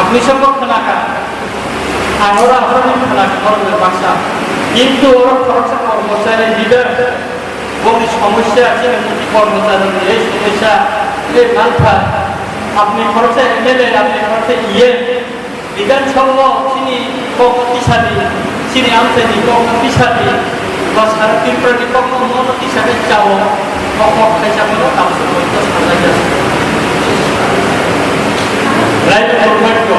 আপনি সম্ভব খানাকা আর ওরা আপনাদের খানাকা করবে বাসা কিন্তু ওরা খরচা কর্মচারী লিডার বহু সমস্যা আছে এমনকি কর্মচারী এই সমস্যা এই মালটা আপনি খরচা এমএলএ আপনি খরচা বিধানসভা তিনি শক্তিশালী তিনি আমসানি শক্তিশালী বা সারা ত্রিপুরাটি কখন মনতিশালী চাও কখন খাইসামলো কামসে বলতে সাজাই যাচ্ছে রাইট গভর্নমেন্ট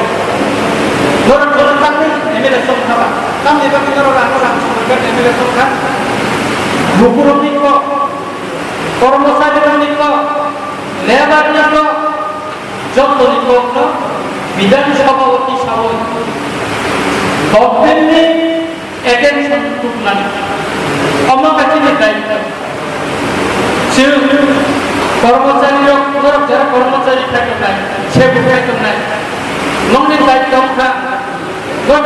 ধরুন ধরুন আপনি এমএলএ সংখ্যা কাম এবার কিন্তু রাং সরকার এমএলএ সংখ্যা গুপুরক নিক কর্মচারী নিক লেবার নিক যত নিক বিধানসভাপতি সভাপতি গভর্নমেন্টে অ্যাটেনশন টুকনানি অমকাচিনি দায়িত্ব সে কর্মচারীরা যারা কর্মচারী থাকে নাই সে বুঝাইত নাই নমনি দায়িত্ব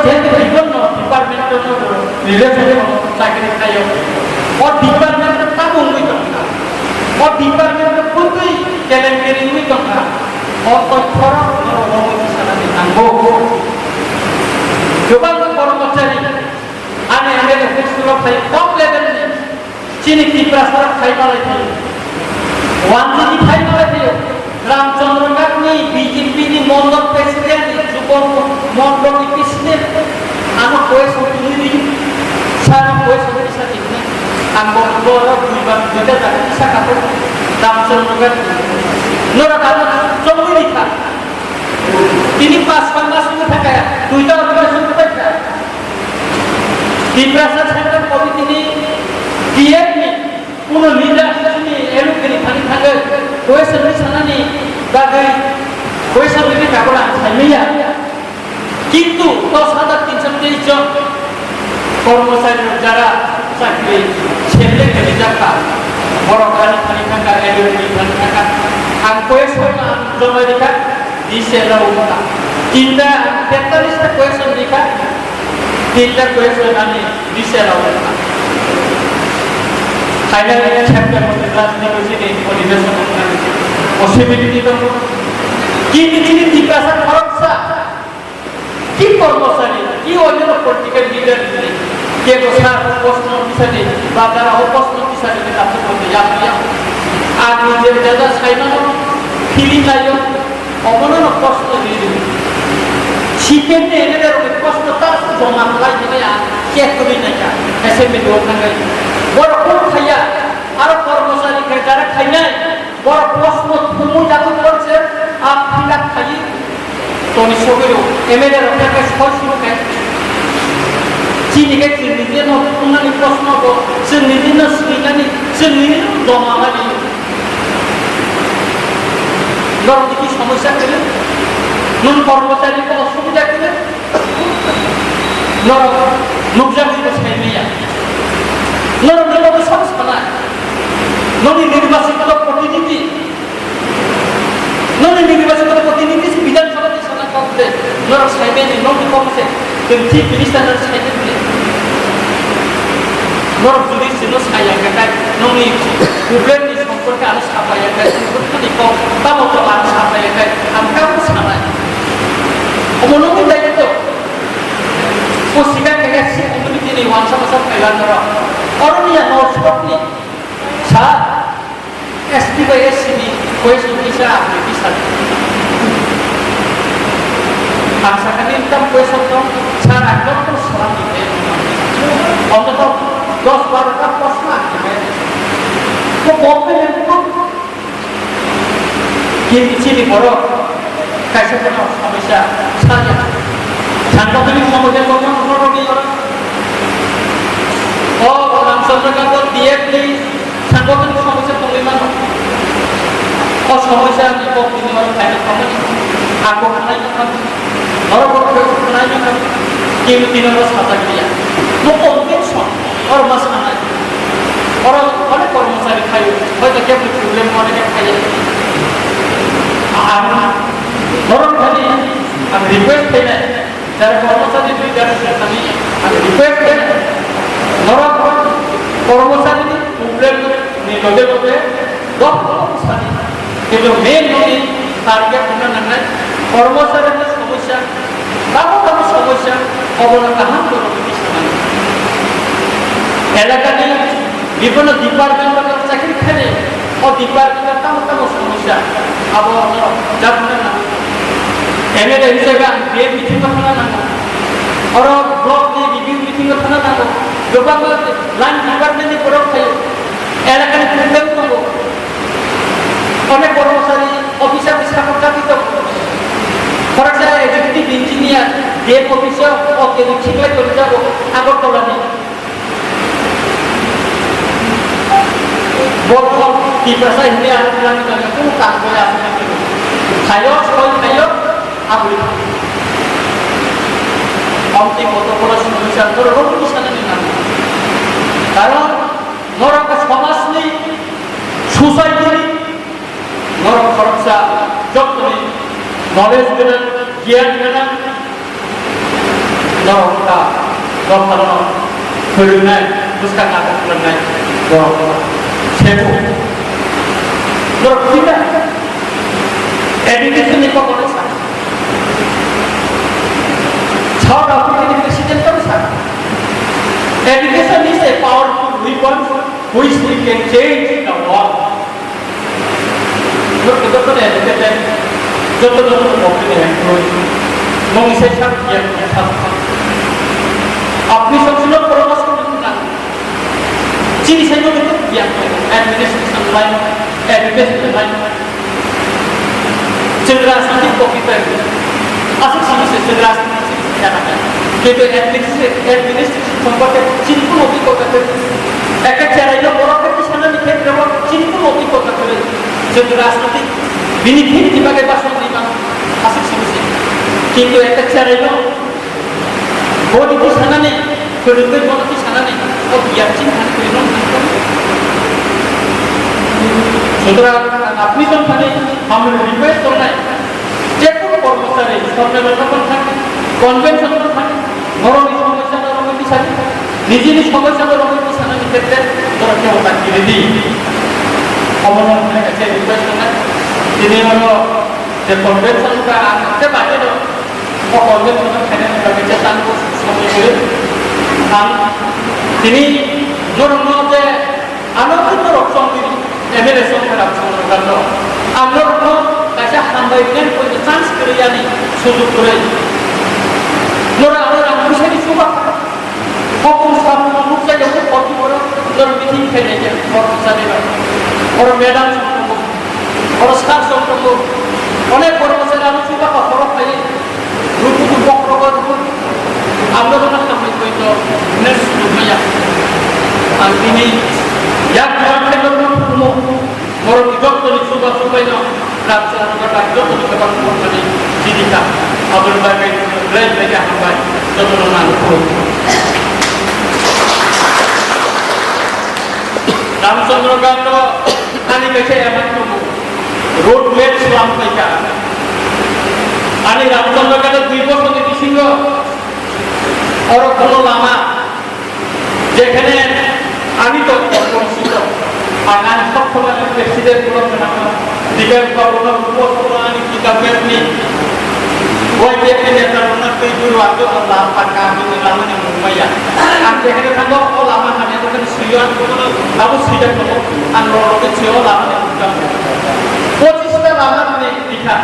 যেহেতু বিভিন্ন ডিপার্টমেন্টের রিলেশন চাকরি খাই ও ডিপার্টমেন্টের কাম হইত না ও ডিপার্টমেন্টের প্রতি ক্যালেন্ডারি হইত না ও তথ্যর সারাদিন নাঙ্গো गोबां कर्मचारी आने एमएलए अफिसफोराव थायो टप लेभेलनि चिनि टिप्रासाराव थायो नालाय थायो वानजिनि थायो नालाय थायो रामचंद्र गांधी बीजेपीनि मंडल प्रेसिडेंट जुब मंडलनि प्रेसिडेंट आनो बयस होनि सारा बयस होनि साथि आं बर दुइबार दुइटा जाति साखाखौ रामचंद्र गांधी नरा कानो जमुनि था তিনি 5 মাস শুরু থাকা দুইটা অধিবেশন করতে ত্রিপুরা সেন্ট্রাল কমিটি ডিএমনি কোন লিডার তিনি এলুকেনি খানি থাকে কয়েছে সানানি বাগাই কয়েছে বিবি কাগলা ছাইমিয়া কিন্তু 10,323 জন কর্মচারী যারা চাকরি ছেলে কেটে যাকা বড় খানি খানি থাকা এলুকেনি খানি থাকা আর কয়েছে জমা দেখা dice la uta tinda 43 question dikha tinda question ani dice la uta final chapter মধ্যে ক্লাস নিয়েছি মোটিভেশন পসিবিলিটি তো কি তিনি জিজ্ঞাসা খরচা কি কর্মচারী কি অন্য পলিটিক্যাল লিডার কে গোসা প্রশ্ন পিছনে বা তারা প্রশ্ন পিছনে কাছে বলতে যাবে আর নিজের দাদা সাইনানো ফিলিং লাইও অবনন প্রশ্ন দিয়ে শিখেতে এদের প্রশ্ন তার জমা লাই দিলে কে কবি না কা এসে মে দো খাঙ্গাই বড় কোন খাইয়া আর কর্মচারী কে যারা খাই নাই বড় প্রশ্ন তুমি যাতে করছে আপ ফিলা খাই তুমি সবেরও এমএলএ রকে সবসময় কে চিনি কে চিনি ন তোমানি প্রশ্ন গো চিনি ন সিনানি চিনি জমা লাগি ধরুন কি সমস্যা ছিল নুন কর্মচারী কোনো অসুবিধা ছিল নবজাগরিত সাইমিয়া সব সানা ননি নির্বাচিত প্রতিনিধি বিধানসভাতে সানা করতে সাইমিয়া ননি কমছে কিন্তু মিনিস্টার সাইমিয়া যদি ছিল সাইয়াকায় ননি প্রবলেমনি সম্পর্কে আরো সাফাইয়াকায় প্রতিনিধি কম তাও তো আরো সাফাইয়াকায় আমরাও সানাই অমনমি দায়িত্ব ও সিগার গেছে কমিউনিটি নি ওয়ানসা মাসা ফেলানোর অরনিয়া নস্পটনি সা এসটি বাই এসসি কোয়েশন কিসা আপনি কিসা আসাকানি ইনকাম কোয়েশন তো সারা একদম সারা দিতে অন্তত 10-12টা প্রশ্ন আসবে তো গভর্নমেন্ট কি চিনি বড় কাছে কোনো সমস্যা সাজা সাংগঠনিক সমস্যা কখন প্রয়োগী ও রামচন্দ্র গান্ধী ডিএফডি সাংগঠনিক সমস্যা পরিমাণ ও সমস্যা নিপক্ষিত ফাইনাল কমিটি আগো খানাই নরপক্ষে খানাই কিন্তু তিনবার সাজা দিয়া কনভেনশন और मसाना और অনেক কর্মচারী খাই হয়তো কেউ প্রবলেম অনেকে খাই আর ধরুন খালি আমি রিকোয়েস্ট করি না যারা কর্মচারী যারা আমি রিকোয়েস্ট করি ধরুন কর্মচারী প্রবলেম লগে লগে কর্মচারী কিন্তু মেন টার্গেট না কর্মচারীদের সমস্যা সমস্যা কারো কারো সমস্যা অবলম্বন করো বিছানা এলাকা নিয়ে বিভিন্ন ডিপার্টমেন্টের চাকরি খেলে ও ডিপার্টমেন্টের কারো কারো সমস্যা আবার জানতে না এমএলএ হিসেবে বিয়ে মিটিং কথা না और ब्लॉक में रिव्यू मीटिंग का थाना था गोबां लाइन डिपार्टमेंट ने प्रयोग थे एलाका ने प्रॉब्लम को अनेक कर्मचारी ऑफिसर के साथ काफी तो फॉर एग्जांपल एग्जीक्यूटिव इंजीनियर डेप ऑफिसर और के ठीक है कर जाओ আগরতলা ने बोल की भाषा हिंदी आंदोलन का कोई काम করে আসে না খায়ো সবাই খায়ো আগুলি অন্তি কত বড় সমস্যা তোর রোগ বিছানা না কারণ নরক সমাজ নেই সোসাইটি নরক খরচা যত নেই নলেজ দেন জ্ঞান দেন নরকটা দরকার ফেরুনাই বুঝকা না করনাই নরক সেবু নরক ঠিক আছে এডুকেশন নিয়ে কথা বলছ Third African President education is a powerful weapon which we can change the world. Look at the educated, just the opening and closing. Long session here. अपनी सबसे प्रवास करना चीनी से जो तो किया administration line education line Chandra Sandeep को कितना असली चीज से चंद्रा কিন্তু অ্যাডমিনিস্ট্রেশন সম্পর্কে চিন্তা অভিজ্ঞতা করে একটা চাইলে বড় একটা সাধারণ ক্ষেত্রে চিন্তা অভিজ্ঞতা করে যে রাজনৈতিক বেনিফিট বিভাগে বা সংবিধান আছে সমস্যা কিন্তু একটা চাইলে বড় কিছু সানা নেই শরীরের বড় কিছু সানা নেই ও বিয়ার চিন্তা করে না সুতরাং আপনি যখন আমরা রিকোয়েস্ট করলেন যে কোনো কর্মচারী সম্মেলন থাকে কনভেনশন থাকে ধরনের সমস্যা ধরনের বিষয় নিজেরই সমস্যা ধরনের বিষয় ক্ষেত্রে তোরা কেউ তাকিয়ে দিই অবলম্বনের কাছে রিকোয়েস্ট করেন তিনি হলো যে কনভেনশনটা আনতে পারে ও কনভেনশনের ফেনে বেঁচে তার সময় করে তিনি ধরুন যে আনন্দিত রক্ষণ এমএলএ সরকার জন্য আমরা কাছে হামবাইকেন করে চান্স করে জানি সুযোগ করে Nora orang bisa dicoba. Fokus kamu manusia yang berkopi orang lebih tinggi aja. Orang sana orang Medan sama orang Skar sama orang orang sana coba apa orang lain. Rupu bok rokok. Ambil orang kami itu nes dunia. Ini yang kami lakukan orang hijau tu coba ini. Rasa orang hijau tu coba ini. Jadi tak. Abang bagai lain lagi hambai jodoh nanti. Ramchandra Gandhi ani kace eman tu road map Islam mereka. Ani Ramchandra Gandhi dibos ni disingo orang kalau lama. Jekhane ani tu konstitusi. Anak sekolah presiden belum kenapa. Jika kalau bos ani kita berni. Wah dia punya terkenal tujuh waktu Allah pakai ini lama yang lumayan. Angkat hari kamu lama hanya itu kan serian kamu serian kamu anrol kecil lama yang bukan. Posisinya lama ni dikah.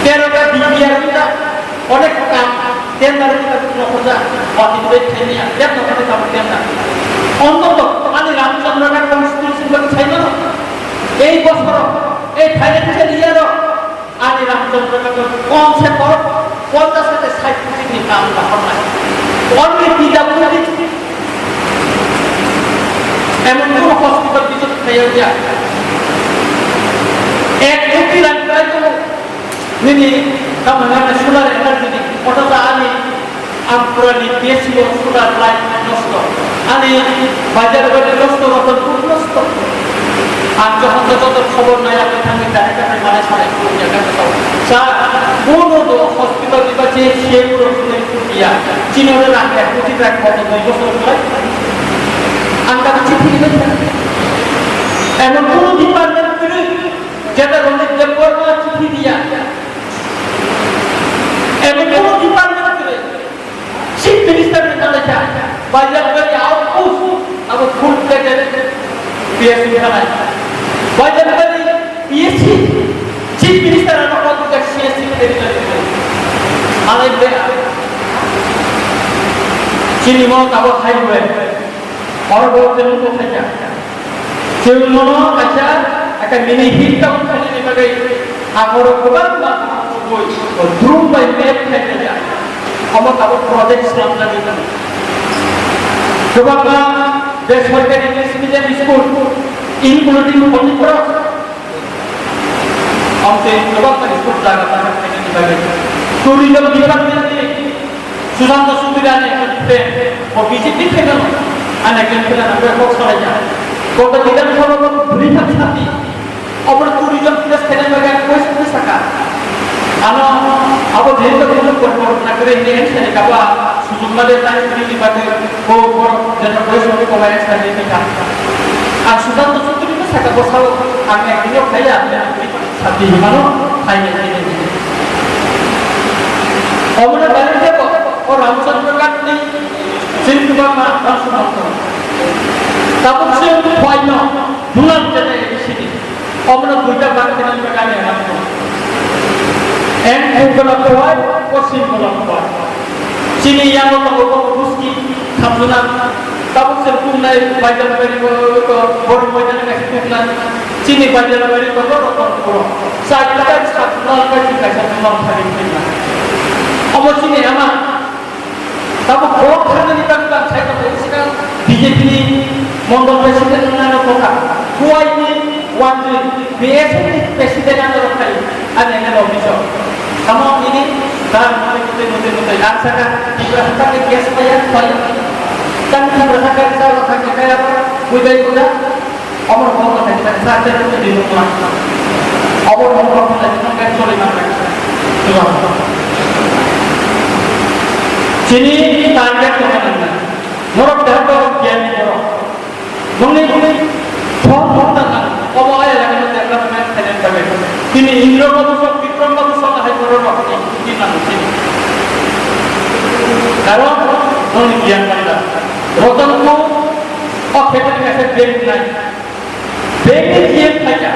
Kerana dia kita oleh kam dia dari kita punya kerja waktu itu ini dia nak kita kamu dia nak. Untuk tu ani Ramchandra kan konstitusi bagi saya. Bos financial year ani Ramchandra kan कौन से करो कौन सा से scientific निकाम का करना है और भी तीजा बोली एमन को हॉस्पिटल विजिट किया गया एक व्यक्ति लगता है तो नहीं कम हमारे सोलर एनर्जी ऑटो का आने आप पूरा निदेशी और सोलर लाइट नष्ट आने बाजार में नष्ट होता है नष्ट আর যখন যত খবর নাই আপনি থাকবে ডাইরেক্ট মানে সারা জায়গাটা সব স্যার কোন হসপিটাল দিবাছে সেগুলো ইয়া চিনের আগে কোটি টাকা কত 2 বছর ধরে আঙ্কা চিঠি দিবেন এমন কোন ডিপার্টমেন্ট করে যেটা রোজে করব চিঠি দিয়া Banyak dari aus, aku full plated PSC kanai. Banyak dari PSC, Chief Minister anak waktu tak CSC dari alai bela. Cini mau tahu highway, orang bawa jalan saja. Jalan mana kaca akan mini hitam kali ini bagai agor keban bang, drum by map saja. Kamu tahu project Islam lagi kan? Coba বেসরকারি English medium school including Holy Cross हमसे प्रवक्ता school जागा था tourism department ने सुशांत सुंदरा ने पे और BJP के ना अनेक जनता ने बहुत सारे जाए कोटा जिला में सब लोग भूली था छाती और टूरिज्म प्लस खेलने लगा कोई समझ सका ano ako dito dito ko nagre-react sa nikawa susumade tayo hindi ba ko dito ko sa ko may sa dito ka ang sudan to sudo dito sa kabosaw ang ekino kaya sabi ano kaya hindi omna balite ko o ramchandra gatni sintuba ma ramsudan ko tapos siya hoy no dulan jete sini omna duita bakte na magane ano and Kuala Kosim Kuala Sini yang orang Ruski Kampunan Tahu serpunai bajan beri ko baru bajan kasih kumpulan Sini bajan beri ko baru orang saat kita satu kali kita hari ini Amat sini amat Tahu kok hari ini kita saya tahu sekarang BJP ni Mondol Presiden mana kota Kuai ni Wandi BSN Presiden ada kali ada yang ada bisa Kamu ini dan mari kita rasakan dirasakan kias bayar banyak dan dirasakan kalau kakek kaya budaya kuda omor omor kita saja itu di rumah omor omor kita jangan soleh makan sini target mana morok dah kau kian morok mungkin thong tangan omor ayah lagi nanti akan main tenan kami sini Indro bagus Vikram bagus Kalau orang yang mana, rotan ko, kita ni macam bank lain, bank ni dia saja,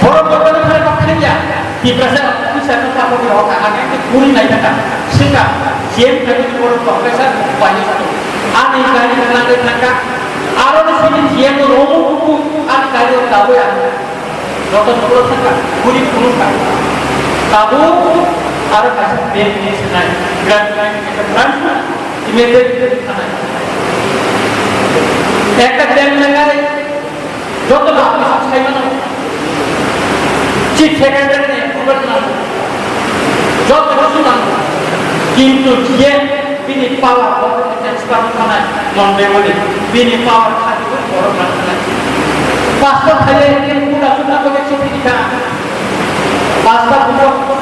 orang orang yang nak kerja, di proses kita nak apa pun orang akan itu kuri lain ada, sehingga dia kami orang profesor banyak satu, ane kali nak, orang di sini dia tu orang buku, ane kali orang tahu ya, rotan ko saja, kuri pun kan. Tahu ada kasih benefit senai, grant kita grant, immediate senai. Ekak dan negara, jodoh apa sih mana? Chief Secretary ni, gubernur, jodoh sudah. Kintu dia bini power, orang sekarang mana? Non-demoni, bini power hati orang mana? Pastor saya ini sudah begitu kita. Pastor bukan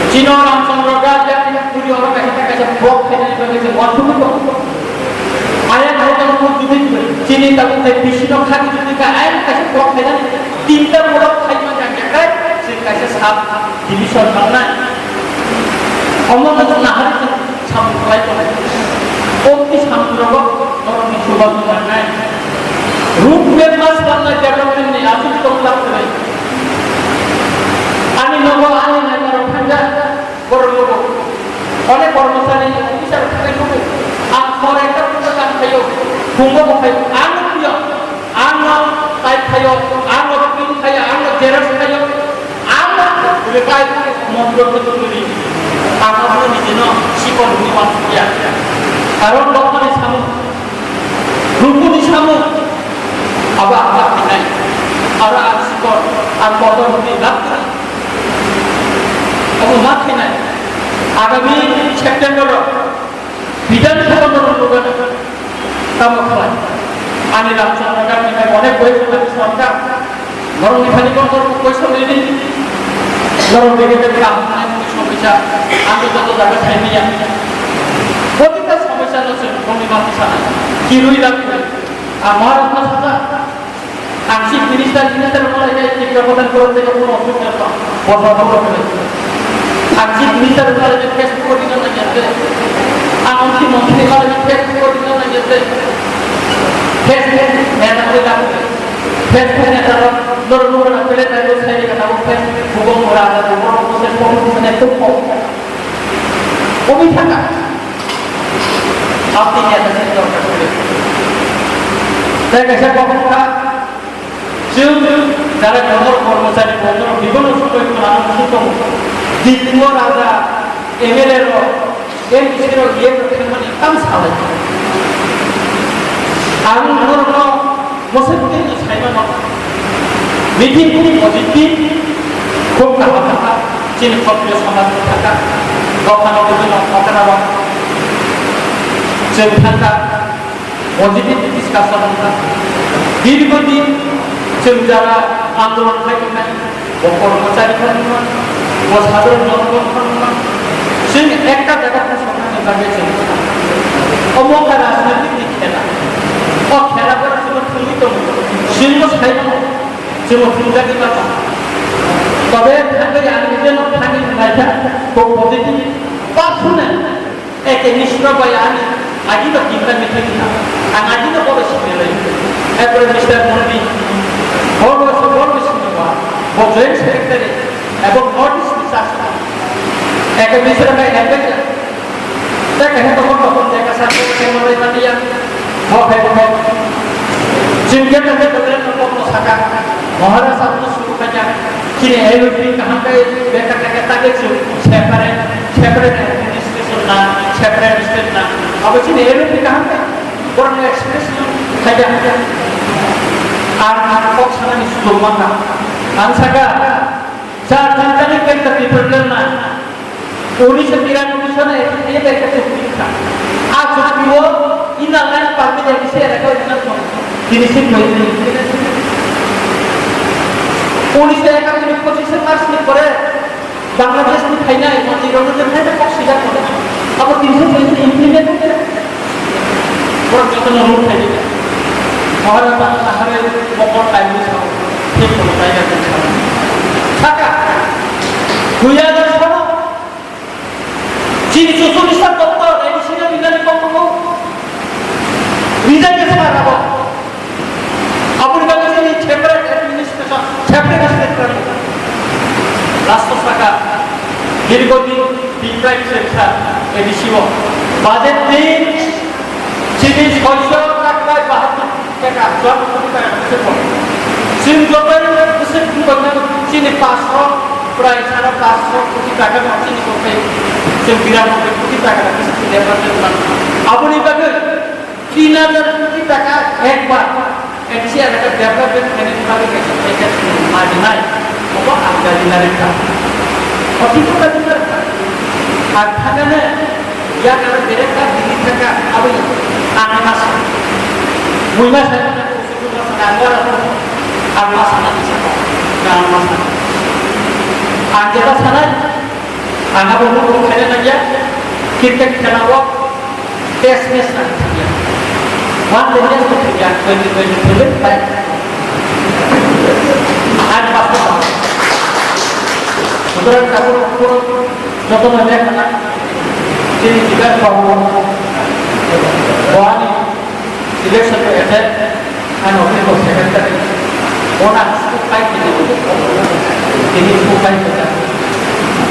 Cina orang Sandroga jadi puri orang kasih blok ini sebagai waktu itu. Ayat orang itu Cina tapi saya bisnis kaki juga ayat kasih blok ini tinta blok kayu macam jagat sehingga kasih sahab division mana. Omong itu nahar itu sampai tu. Okey Sandroga orang itu bagus mana. Root members mana development ni aku tu kelak tu. Ani nopo ani negara panja berlogo. Oleh kormosani bisa berlogo. Mereka punya kayu, bunga kayu, anu dia, anu kayu kayu, anu pin kayu, anu jelas kayu, anu lekai mondor betul ni. Anu pun di sini sikon ni manusia. Kalau doktor ni samu, rumput ni samu, apa ni? Ada sikon, anu mondor ni doktor. Aku mati ni. Agami September, bidan kita berlaku kamu kawan. Ani langsung akan kita boleh kuis dengan semua. Baru ni kali kau kuis ini, baru begitu kita semua bisa. Aku tu dapat ini ya. Kita semua bisa langsung kami mati sana. Kirui lagi. Amar apa saja. Aksi minister mulai jadi jabatan kurang tiga puluh orang. Berapa orang? Aksi minister mulai jadi Facebook di mana saja. Anunsi menteri kalau di Facebook itu nanti Facebook netan itu tak Facebook netan nur nak pilih tapi saya ni kata Facebook bukan murah ada bukan proses politik itu kok. Kami tak. Apa ni ada sih orang kerja. Saya kisah bahawa যারা বন্দর কর্মচারী বন্দর বিভিন্ন সময় di timur ada MLA yang disuruh dia berterima hitam salah. Aku menurut mesti itu saya nak meeting ini positif, kau kata cini kopi sama kata kau kan itu nak kata apa? Cerita positif discussion kita. Diri যারা আন্দোলন থাকে না ও কর্মচারী সম্মান ও সাধারণ জনগণ সম্মান সেই একটা জায়গাতে সমানে লাগিয়েছে অমুক রাজনৈতিক খেলা ও খেলা করার জন্য তুলিত শিল্প সাহিত্য যেমন ফুলজাতি কথা তবে থাকে আমি যেন থাকি না খুব পজিটিভ বা শুনে একে নিষ্ঠ পাই আমি আগে তো চিন্তা মিঠে কিনা আর আগে তো বড় শিখে রয়েছে এরপরে মিস্টার মন্ডি জয়েন্ট সেক্রেটারি এবং নর্থ ইস্ট শাসন একে মিশ্র ভাই একজন দেখেন তখন দেখা সাথে কেমন দিয়া হবে जिनके बदले में को सका महाराज साहब तो शुरू कर जा कि एलओपी कहां पे बेटा का कहता है सेपरेट एडमिनिस्ट्रेशन ना सेपरेट स्टेट ना अब चिन एलओपी कहां पे पुराना एक्सप्रेस है जा আর পক্ষানা নিশ্চিত মানা আনসাকা চার জানতানি কেন্দ্র বিপ্লব না 1993 সনে এই একটা চুক্তি আর চুক্তিও ইনালাইন পারমিট এসে রাখা হয়েছিল তিনি সিট হয়েছিল 1971 25 মার্চ পরে বাংলাদেশ কি খাই না মন্ত্রী রণদের খাইতে পক্ষিটা করে আবার 300 ইমপ্লিমেন্ট করে পুরো যতন রূপ খাই দিবে মহারাজ আহারে মকর টাইমে সব ঠিক কোনো জায়গা থেকে থাকা 2000 সাল চীন 44 সাল দপ্তর এডিশন বিজ্ঞানী পক্ষ বিজয়কে ছাড়াবো আপনি বলেছেন এই সেপারেট অ্যাডমিনিস্ট্রেশন সেপারেট সেক্টর রাষ্ট্র শাখা দীর্ঘদিন বিপ্লব শিক্ষা এডিসিও বাজেট দিন চীনের 600 টাকা 72 টাকা জব করতে চীন যতই চীনে 500 প্রায় 550 কোটি টাকা চীন করতে চীন 92 কোটি টাকা কিছু ডেভেলপমেন্ট আপনি ভাবে 3000 কোটি টাকা একবার এশিয়া একটা ডেভেলপমেন্ট ম্যানেজমেন্ট থেকে এটা মাঝে নাই কত আগে দিনের কাজ অতিটা দিনের আর থাকানে ইয়া কারণে বেরেকা দিন টাকা আবি আনামাস মুইমাস আগরা আর মাস না গান মাস আর যেটা ছাড়া আগা বহু খেলে না গিয়া ক্রিকেট খেলাও টেস্ট ম্যাচ না ওয়ান ডে ম্যাচ তো গিয়া 2022 বাই আজ পাঁচটা সুতরাং কাপড় যত মনে খেলা তিনি জিজ্ঞাসা করবো ওয়ানি ইলেকশন এসে and also secretary one has to fight তিনি to fight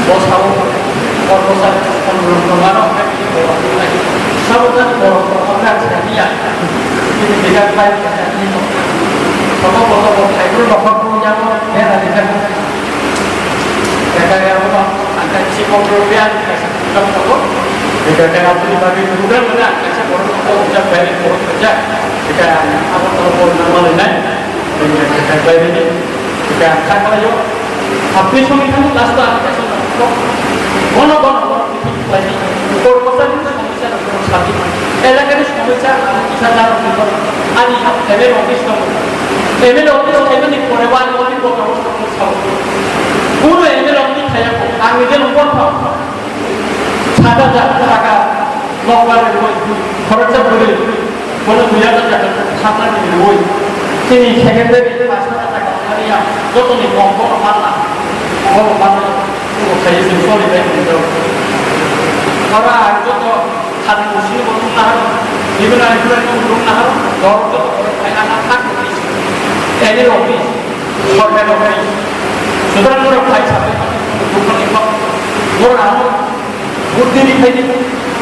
বস হাও কর্মচারী সম্মানও সাবধান বড় আমরা জানিয়া তিনি বিরাট ফাইট সম্ভবত এগুলো লক্ষ্য করে যাব মেরা দেখা গেল আজকে শিক্ষকরা লক্ষ্য এটা আপনি ভাবে দুটো মানে আজকে বড় যা ভ্যালি বড় যা এটা আমার তো নরমাল নাই এটা বাইরে এটা থাকা যায় আপনি সংবিধান রাস্তা আছে কোন কর্মচারী সমস্যা সাথে এলাকার সমস্যা ইশারা আমি এমএল অফিস এমনি পরে বা অনেক অবস্থা পুরো এমএল অফিস খাইয়া আমি যে উপর 7,000 টাকা লকারের খরচা করে কোনো 2,000 টাকা সামনে দিবে ওই তিনি সেকেন্ডারি 5,000 টাকা হারিয়া যতনি কম কোনো পাল্লা বড় পাল্লা পুরো খাইয়েছে চলে যায় ওরা যত खाली उसी बुंनो हागौ बिबोनायफोरा बुंनो हागौ दरजों फायनानै थांनो एनि अफिस सरकार अफिस सुतरां बर' फरायसाफोर दुखुनि खम बर' हादर बुद्धिनिफ्रायनो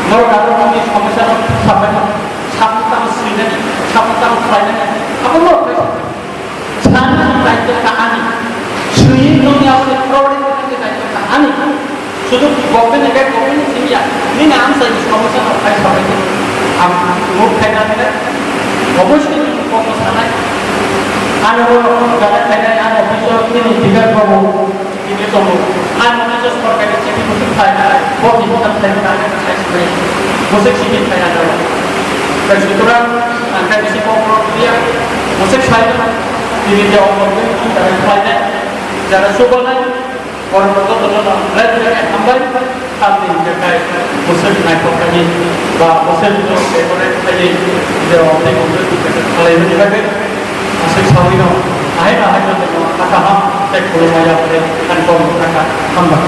बर' हादरनि समस्याखौ साफायनो सामताम सिनानै सामताम फरायनानै apa बर' फरायसाफोर साननि दायित्व काहानि सुयि दुनियाव प्रबलेम दायित्व काहानि শুধু গভর্নমেন্ট একা গভর্নমেন্ট সিনিয়া নি নাম সাই সমস্যা নয় সবাইকে মুখ খাইনা দিলে অবশ্যই কম সানাই আনো যারা খাইনাই আন অফিসর তিনি বিভাগ পাবো তিনি সব আন অফিসর সরকারি চিঠি বসে খায় না বডি হিসাব খাই না সাইসবাই বসে চিঠি খাই না যাও তাই সুতরাং আনকা বেশি কম দিয়া বসে খাই না তিনি যে অবস্থা তারা খাই না যারা সুবল নাই orang betul belajar hambal kami jagai musim naik kami bah musim itu ekonomi kami jauh lebih untuk kita kalau ini bagai masih sawino akhir akhir itu kata ham teknologi yang kan kom kata hambal